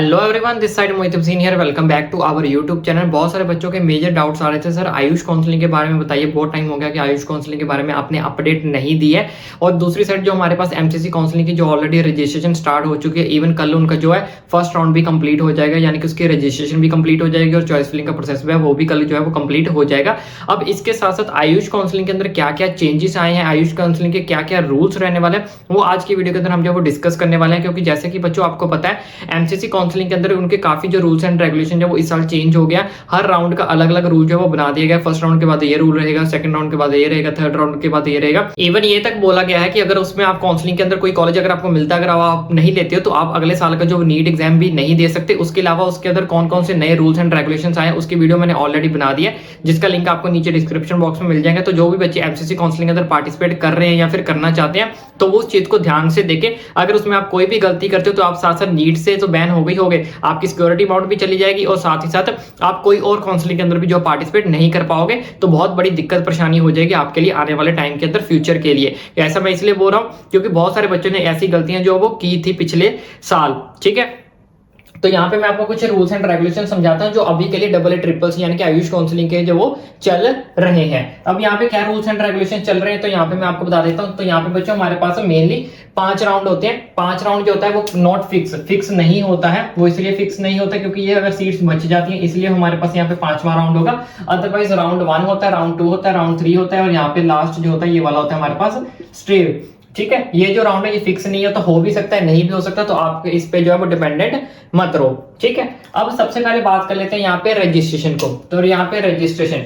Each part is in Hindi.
Hello everyone, this side Mohit Hussain here. Welcome back to our YouTube channel. बहुत सारे बच्चों के मेजर डाउट्स आ रहे थे, सर आयुष काउंसलिंग के बारे में बताइए। बहुत टाइम हो गया कि आयुष काउंसलिंग के बारे में आपने अपडेट नहीं दी है। और दूसरी साइड जो हमारे पास एमसीसी काउंसलिंग की जो ऑलरेडी रजिस्ट्रेशन स्टार्ट हो चुकी है, इवन कल उनका जो है फर्स्ट राउंड भी कंप्लीट हो जाएगा, यानी कि उसकी रजिस्ट्रेशन भी कंप्लीट हो जाएगी और चॉइस फिलिंग का प्रोसेस भी है वो भी कल जो है वो कंप्लीट हो जाएगा। अब इसके साथ साथ आयुष काउंसलिंग के अंदर क्या क्या चेंजेस आए हैं, आयुष काउंसलिंग के क्या क्या रूल्स रहने वाले हैं, वो आज की वीडियो के अंदर हम जो वो डिस्कस करने वाले हैं। क्योंकि जैसे कि बच्चों आपको पता है एमसीसी काउंसलिंग के अंदर उनके काफी जो रूल्स एंड रेगुलेशन है वो इस साल चेंज हो गया। हर राउंड का अलग अलग रूल जो है वो बना दिया गया। फर्स्ट राउंड के बाद ये रूल रहेगा, सेकंड राउंड के बाद ये रहेगा, थर्ड राउंड के बाद ये रहेगा। इवन ये तक बोला गया है कि अगर उसमें आप काउंसलिंग के अंदर कोई कॉलेज अगर आपको मिलता है, अगर आप नहीं लेते हो तो आप अगले साल का जो नीट एग्जाम भी नहीं दे सकते। उसके अलावा उसके अंदर कौन कौन से नए रूल्स एंड रेगुलेशन आए उसकी वीडियो मैंने ऑलरेडी बना दी है, जिसका लिंक आपको नीचे डिस्क्रिप्शन बॉक्स में मिल जाएगा। तो जो भी बच्चे एमसीसी काउंसलिंग के अंदर पार्टिसिपेट कर रहे हैं या फिर करना चाहते हैं तो वो उस चीज को ध्यान से देखें। अगर उसमें आप कोई भी गलती करते हो तो आप साथ साथ नीट से तो बैन हो गई होगे, आपकी सिक्योरिटी अमाउंट भी चली जाएगी और साथ ही साथ आप कोई और काउंसलिंग के अंदर भी जो पार्टिसिपेट नहीं कर पाओगे तो बहुत बड़ी दिक्कत परेशानी हो जाएगी आपके लिए आने वाले टाइम के अंदर, फ्यूचर के लिए। ऐसा मैं इसलिए बोल रहा हूं क्योंकि बहुत सारे बच्चों ने ऐसी गलतियां जो वो की थी पिछले साल। ठीक है, तो यहाँ पे मैं आपको कुछ रूल्स एंड रेगुलेशन समझाता हूँ जो अभी के लिए डबल ए ट्रिपल सी यानी कि आयुष काउंसलिंग के जो वो चल रहे हैं। अब यहाँ पे क्या रूल्स एंड रेगुलेशन चल रहे हैं तो यहाँ पे मैं आपको बता देता हूँ। तो यहाँ पे बच्चों हमारे पास मेनली 5 राउंड होते हैं। 5 राउंड जो होता है वो नॉट फिक्स नहीं होता है। वो इसलिए फिक्स नहीं होता क्योंकि ये अगर सीट्स बच जाती हैं इसलिए हमारे पास यहाँ पे 5वां राउंड होगा। अदरवाइज राउंड 1 होता है, राउंड 2 होता है, राउंड 3 होता है और यहाँ पे लास्ट जो होता है ये वाला होता है हमारे पास स्ट्रेट। ठीक है, ये जो राउंड है ये फिक्स नहीं है, तो हो भी सकता है नहीं भी हो सकता, तो आप इस पे जो है वो डिपेंडेंट मत रहो। ठीक है, अब सबसे पहले बात कर लेते हैं यहाँ पे रजिस्ट्रेशन को। तो यहाँ पे रजिस्ट्रेशन,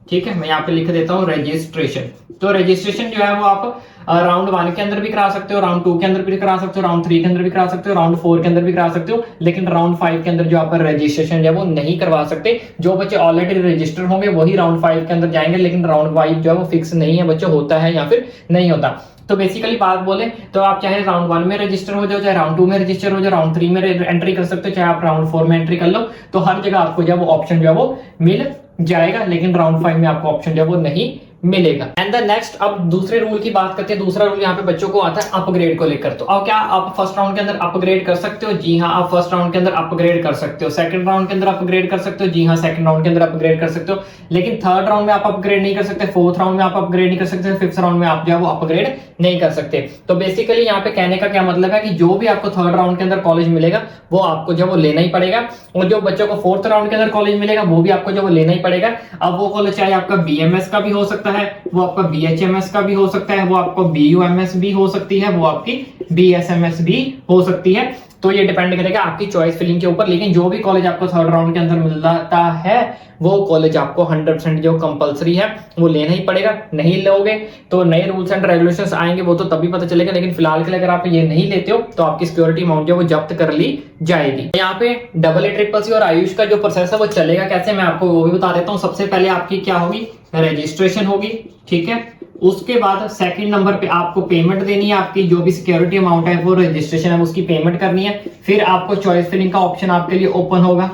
ठीक है, मैं यहाँ पे लिख देता हूँ रजिस्ट्रेशन। तो रजिस्ट्रेशन जो है वो आप राउंड 1 के अंदर भी करा सकते हो, राउंड 2 के अंदर भी करा सकते हो, राउंड 3 के अंदर भी करा सकते हो, राउंड 4 के अंदर भी करा सकते हो, लेकिन राउंड 5 के अंदर जो आप रजिस्ट्रेशन है वो नहीं करवा सकते। जो बच्चे ऑलरेडी रजिस्टर होंगे वही राउंड 5 के अंदर जाएंगे, लेकिन राउंड 5 जो है वो फिक्स नहीं है बच्चे, होता है या फिर नहीं होता। तो बेसिकली बात बोले तो आप चाहे राउंड 1 में रजिस्टर हो जाओ, चाहे राउंड 2 में रजिस्टर हो जाओ, राउंड 3 में एंट्री कर सकते हो, चाहे आप राउंड 4 में एंट्री कर लो, तो हर जगह आपको जो है वो ऑप्शन जो है वो मिल जाएगा, लेकिन राउंड 5 में आपको ऑप्शन जो है वो नहीं मिलेगा। एंड द नेक्स्ट, अब दूसरे रूल की बात करते हैं। दूसरा रूल यहाँ पे बच्चों को आता है अपग्रेड को लेकर। तो अब क्या आप फर्स्ट राउंड के अंदर अपग्रेड कर सकते हो? जी हाँ, आप फर्स्ट राउंड के अंदर अपग्रेड कर सकते हो। सेकंड राउंड के अंदर अपग्रेड कर सकते हो? जी हाँ, सेकंड राउंड के अंदर अपग्रेड कर सकते हो। लेकिन थर्ड राउंड में आप अपग्रेड नहीं कर सकते, फोर्थ राउंड में आप अपग्रेड नहीं कर सकते, फिफ्थ राउंड में आप जो है वो अपग्रेड नहीं कर सकते। तो बेसिकली यहाँ पे कहने का क्या मतलब है कि जो भी आपको थर्ड राउंड के अंदर कॉलेज मिलेगा वो आपको जो वो लेना ही पड़ेगा, और जो बच्चों को फोर्थ राउंड के अंदर कॉलेज मिलेगा वो भी आपको जो वो लेना ही पड़ेगा। अब वो कॉलेज चाहे आपका बीएमएस का भी हो सकता है, वो आपका बीएचएमएस का भी हो सकता है, वो आपको बीयूएमएस भी हो सकती है, वो आपकी बीएसएमएस भी हो सकती है। तो ये डिपेंड करेगा आपकी चॉइस फिलिंग के ऊपर। लेकिन जो भी कॉलेज आपको थर्ड राउंड के अंदर मिलता है वो कॉलेज आपको 100% जो कंपलसरी है वो लेना ही पड़ेगा। नहीं लोगे तो नए रूल्स एंड रेगुलेशंस आएंगे, वो तो तभी पता चलेगा। लेकिन फिलहाल के लिए अगर आप ये नहीं लेते हो तो आपकी सिक्योरिटी अमाउंट जो वो जब्त कर ली जाएगी। यहाँ पे डबल ए ट्रिपल सी और आयुष का जो प्रोसेस है वो चलेगा कैसे, मैं आपको वो भी बता देता हूँ। सबसे पहले आपकी क्या होगी, रजिस्ट्रेशन होगी। ठीक है, उसके बाद सेकंड नंबर पे आपको पेमेंट देनी है, आपकी जो भी सिक्योरिटी अमाउंट है वो रजिस्ट्रेशन है उसकी पेमेंट करनी है। फिर आपको चॉइस फिलिंग का ऑप्शन आपके लिए ओपन होगा।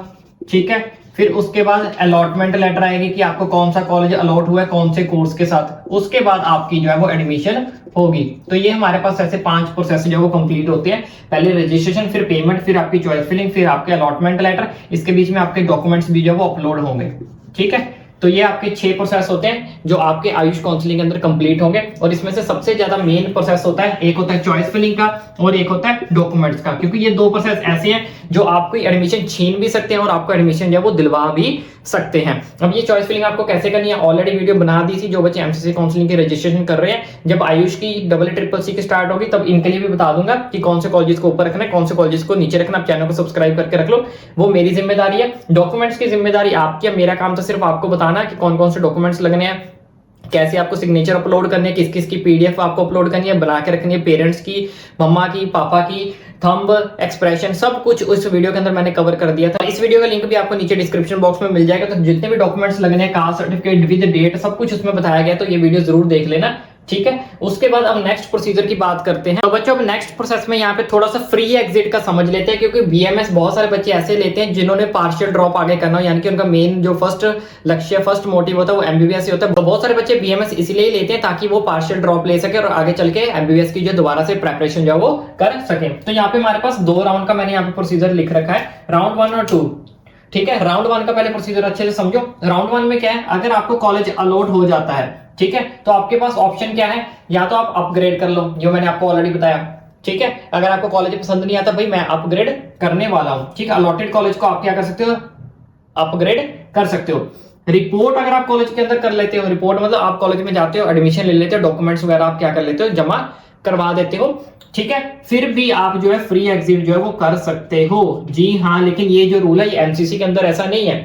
ठीक है, फिर उसके बाद अलॉटमेंट लेटर आएगी कि आपको कौन सा कॉलेज अलॉट हुआ है कौन से कोर्स के साथ। उसके बाद आपकी जो है वो एडमिशन होगी। तो ये हमारे पास ऐसे 5 प्रोसेस जो वो कंप्लीट होते हैं। पहले रजिस्ट्रेशन, फिर पेमेंट, फिर आपकी चॉइस फिलिंग, फिर आपके अलॉटमेंट लेटर। इसके बीच में आपके डॉक्यूमेंट्स भी जो वो अपलोड होंगे। ठीक है, तो ये आपके 6 प्रोसेस होते हैं जो आपके आयुष काउंसलिंग के अंदर कंप्लीट होंगे। और इसमें से सबसे ज्यादा मेन प्रोसेस होता है, एक होता है चॉइस फिलिंग का और एक होता है डॉक्यूमेंट्स का, क्योंकि ये 2 प्रोसेस ऐसे हैं जो आपको एडमिशन छीन भी सकते हैं और आपको एडमिशन जो है वो दिलवा भी सकते हैं। अब ये चॉइस फिलिंग आपको कैसे करनी है ऑलरेडी वीडियो बना दी थी। जो बच्चे एमसीसी काउंसलिंग की रजिस्ट्रेशन कर रहे हैं, जब आयुष की डबल ए ट्रिपल सी की स्टार्ट होगी तब इनके लिए भी बता दूंगा कि कौन से कॉलेजेस को ऊपर रखना है, कौन से कॉलेजेस को नीचे रखना। आप चैनल को सब्सक्राइब करके रख लो, वो मेरी जिम्मेदारी है। डॉक्यूमेंट्स की जिम्मेदारी आपकी है, मेरा काम तो सिर्फ आपको बताना कि कौन कौन से डॉक्यूमेंट्स लगने हैं, कैसे आपको सिग्नेचर अपलोड करनी है, किस किस की पीडीएफ आपको अपलोड करनी है, बना के रखनी है, पेरेंट्स की, मम्मा की, पापा की, थंब, एक्सप्रेशन, सब कुछ उस वीडियो के अंदर मैंने कवर कर दिया था। इस वीडियो का लिंक भी आपको नीचे डिस्क्रिप्शन बॉक्स में मिल जाएगा। तो जितने भी डॉक्यूमेंट्स लगने हैं, कास्ट सर्टिफिकेट विद डेट, सब कुछ उसमें बताया गया। तो ये वीडियो जरूर देख लेना, ठीक है। उसके बाद अब नेक्स्ट प्रोसीजर की बात करते हैं। तो बच्चों अब नेक्स्ट प्रोसेस में यहाँ पे थोड़ा सा फ्री एग्जिट का समझ लेते हैं, क्योंकि बीएमएस बहुत सारे बच्चे ऐसे लेते हैं जिन्होंने पार्शियल ड्रॉप आगे करना हो, यानी कि उनका मेन जो फर्स्ट लक्ष्य फर्स्ट मोटिव होता है वो एमबीबीएस ही होता है। बहुत सारे बच्चे बीएमएस इसलिए ही लेते हैं ताकि वो पार्शियल ड्रॉप ले सके और आगे चल के एमबीबीएस की जो दोबारा से प्रेपरेशन जो वो कर सके। तो यहाँ पे हमारे पास 2 राउंड का मैंने यहाँ पे प्रोसीजर लिख रखा है, राउंड 1 और 2। ठीक है, राउंड 1 का पहले प्रोसीजर अच्छे से समझो। राउंड 1 में क्या है, अगर आपको कॉलेज अलॉट हो जाता है, ठीक है, तो आपके पास ऑप्शन क्या है, या तो आप अपग्रेड कर लो, जो मैंने आपको ऑलरेडी बताया। ठीक है, अगर आपको कॉलेज पसंद नहीं आता, भाई मैं अपग्रेड करने वाला हूं, ठीक है, अलॉटेड कॉलेज को आप क्या कर सकते हो, अपग्रेड कर सकते हो। रिपोर्ट अगर आप कॉलेज के अंदर कर लेते हो, रिपोर्ट मतलब आप कॉलेज में जाते हो, एडमिशन ले लेते हो, डॉक्यूमेंट्स वगैरह आप क्या कर लेते हो, जमा करवा देते हो। ठीक है, फिर भी आप जो है फ्री एग्जिट जो है वो कर सकते हो। जी हाँ, लेकिन ये जो रूल है ये एमसीसी के अंदर ऐसा नहीं है,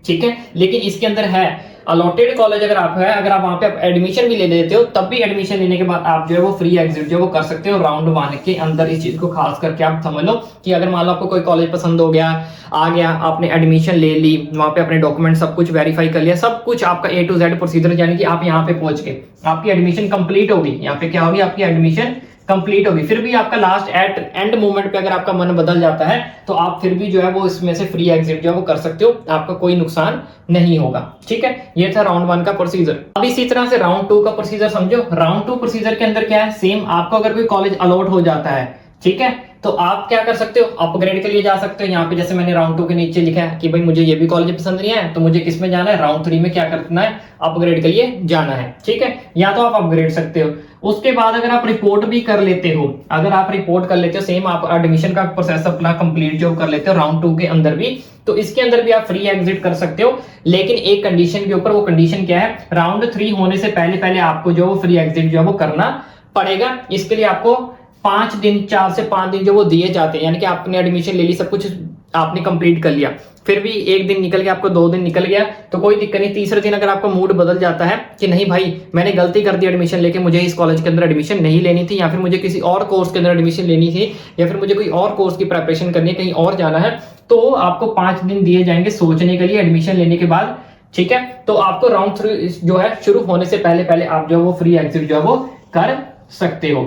ठीक है, लेकिन इसके अंदर है अलॉटेड कॉलेज अगर आप है, अगर आप वहां पे एडमिशन भी ले लेते हो, तब भी एडमिशन लेने के बाद आप जो है वो फ्री एग्जिट जो है वो कर सकते हो राउंड 1 के अंदर। इस चीज को खास करके आप समझ लो कि अगर मान लो आपको कोई कॉलेज पसंद हो गया, आ गया, आपने एडमिशन ले ली, वहां पे अपने डॉक्यूमेंट सब कुछ वेरीफाई कर लिया, सब कुछ आपका A to Z प्रोसीजर, यानी कि आप यहाँ पे पहुंच गए, आपकी एडमिशन कंप्लीट होगी, यहाँ पे क्या होगी, आपकी एडमिशन कंप्लीट होगी, फिर भी आपका लास्ट एंड मोमेंट पे अगर आपका मन बदल जाता है तो आप फिर भी जो है वो इसमें से फ्री एग्जिट जो है वो कर सकते हो, आपका कोई नुकसान नहीं होगा। ठीक है, ये था राउंड 1 का प्रोसीजर। अब इसी तरह से राउंड 2 का प्रोसीजर समझो। राउंड 2 प्रोसीजर के अंदर क्या है, सेम आपको अगर कोई कॉलेज अलॉट हो जाता है, ठीक है, तो आप क्या कर सकते हो, अपग्रेड के लिए जा सकते हो। यहाँ पे जैसे मैंने राउंड 2 के नीचे लिखा है कि भाई मुझे ये भी कॉलेज पसंद नहीं है, तो मुझे किस में जाना है, राउंड 3 में क्या करना है, अपग्रेड के लिए जाना है। ठीक है, या तो आप अपग्रेड सकते हो। उसके बाद अगर आप रिपोर्ट भी कर लेते हो, अगर आप रिपोर्ट कर लेते हो, सेम आप एडमिशन का प्रोसेस अपना कंप्लीट जो कर लेते हो राउंड 2 के अंदर भी, तो इसके अंदर भी आप फ्री एग्जिट कर सकते हो, लेकिन एक कंडीशन के ऊपर। वो कंडीशन क्या है, राउंड 3 होने से पहले पहले आपको जो फ्री एग्जिट जो है वो करना पड़ेगा। इसके लिए आपको 5 दिन, 4 से 5 दिन जो वो दिए जाते हैं, यानी कि आपने एडमिशन ले ली, सब कुछ आपने कंप्लीट कर लिया, फिर भी 1 दिन निकल गया, आपको 2 दिन निकल गया, तो कोई दिक्कत नहीं। तीसरे दिन अगर आपका मूड बदल जाता है कि नहीं भाई मैंने गलती कर दी एडमिशन लेके, मुझे इस कॉलेज के अंदर एडमिशन नहीं लेनी थी, या फिर मुझे किसी और कोर्स के अंदर एडमिशन लेनी थी, या फिर मुझे कोई और कोर्स की प्रिपरेशन करनी है, कहीं और जाना है, तो आपको 5 दिन दिए जाएंगे सोचने के लिए एडमिशन लेने के बाद। ठीक है, तो आपको राउंड 3 जो है शुरू होने से पहले पहले आप जो वो फ्री एग्जिट जो है वो कर सकते हो।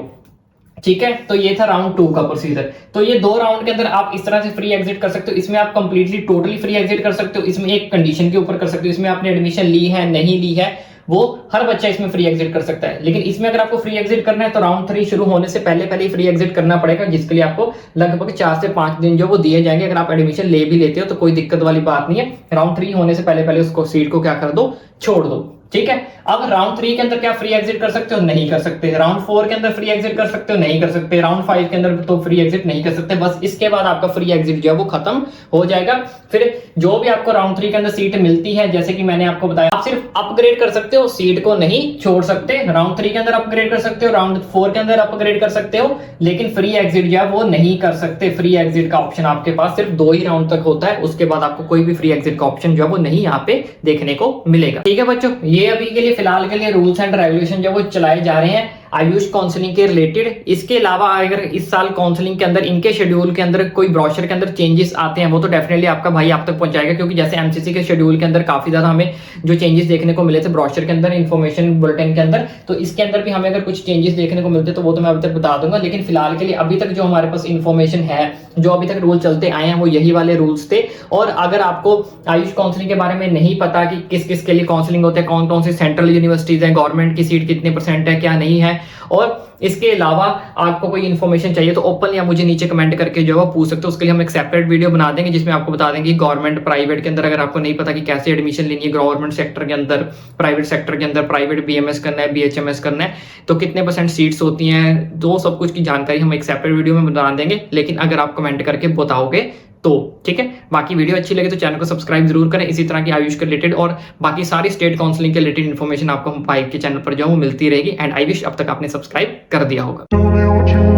ठीक है, तो ये था राउंड 2 का प्रोसीजर। तो ये 2 राउंड के अंदर आप इस तरह से फ्री एग्जिट कर सकते हो। इसमें आप कंप्लीटली टोटली फ्री एग्जिट कर सकते हो, इसमें एक कंडीशन के ऊपर कर सकते हो, इसमें आपने एडमिशन ली है नहीं ली है, वो हर बच्चा इसमें फ्री एग्जिट कर सकता है। लेकिन इसमें अगर आपको फ्री एग्जिट करना है तो राउंड 3 शुरू होने से पहले पहले ही फ्री एग्जिट करना पड़ेगा, जिसके लिए आपको लगभग 4 से 5 दिन जो वो दिए जाएंगे। अगर आप एडमिशन ले भी लेते हो तो कोई दिक्कत वाली बात नहीं है, राउंड 3 होने से पहले पहले उसको सीट को क्या कर दो, छोड़ दो। ठीक है, अब राउंड 3 के अंदर क्या फ्री एग्जिट कर सकते हो, नहीं कर सकते। राउंड 4 के अंदर फ्री एग्जिट कर सकते हो, नहीं कर सकते। राउंड 5 के अंदर तो फ्री एग्जिट नहीं कर सकते। बस इसके बाद आपका फ्री एग्जिट जो है वो खत्म हो जाएगा। फिर जो भी आपको राउंड 3 के अंदर सीट मिलती है, जैसे कि मैंने आपको बताया, आप सिर्फ अपग्रेड कर सकते हो, सीट को नहीं छोड़ सकते। राउंड 3 के अंदर अपग्रेड कर सकते हो, राउंड 4 के अंदर अपग्रेड कर सकते हो, लेकिन फ्री एग्जिट जो है वो नहीं कर सकते। फ्री एग्जिट का ऑप्शन आपके पास सिर्फ 2 ही राउंड तक होता है, उसके बाद आपको कोई भी फ्री एग्जिट का ऑप्शन जो है वो नहीं यहाँ पे देखने को मिलेगा। ठीक है बच्चों, ये अभी के लिए फिलहाल के लिए रूल्स एंड रेगुलेशन जो वो चलाए जा रहे हैं आयुष काउंसलिंग के रिलेटेड। इसके अलावा अगर इस साल काउंसलिंग के अंदर इनके शेड्यूल के अंदर कोई ब्रोशर के अंदर चेंजेस आते हैं, वो तो डेफिनेटली आपका भाई आप तक पहुंचाएगा, क्योंकि जैसे एमसीसी के शेड्यूल के अंदर काफी ज्यादा हमें जो चेंजेस देखने को मिले थे ब्रोशर के अंदर, इन्फॉर्मेशन बुलेटिन के अंदर, तो इसके अंदर भी हमें अगर कुछ चेंजेस देखने को मिलते तो वो तो मैं अभी तक बता दूंगा। लेकिन फिलहाल के लिए अभी तक जो हमारे पास इन्फॉर्मेशन है, जो अभी तक रूल चलते आए हैं, वो यही वाले रूल्स थे। और अगर आपको आयुष काउंसलिंग के बारे में नहीं पता कि किस किस के लिए काउंसलिंग होते हैं, कौन कौन सी सेंट्रल यूनिवर्सिटीज है, गवर्नमेंट की सीट कितने % है, क्या नहीं है, और इसके अलावा आपको कोई इन्फॉर्मेशन चाहिए तो ओपन या मुझे नीचे कमेंट करके जो है पूछ सकते हो। उसके लिए हम एक सेपरेट वीडियो बना देंगे जिसमें आपको बता देंगे गवर्नमेंट प्राइवेट के अंदर अगर आपको नहीं पता कि कैसे एडमिशन लेनी है, गवर्नमेंट सेक्टर के अंदर, प्राइवेट सेक्टर के अंदर, प्राइवेट बीएमएस करना है, बीएचएमएस करना है, तो कितने % सीट्स होती हैं, तो सब कुछ की जानकारी हम एक सेपरेट वीडियो में बना देंगे। लेकिन अगर आप कमेंट करके बताओगे तो ठीक है। बाकी वीडियो अच्छी लगे तो चैनल को सब्सक्राइब जरूर करें। इसी तरह की आयुष के रिलेटेड और बाकी सारी स्टेट काउंसलिंग के रिलेटेड इन्फॉर्मेशन आपको हम 5 के चैनल पर जो है वो मिलती रहेगी। एंड आई विश अब तक आपने सब्सक्राइब कर दिया होगा।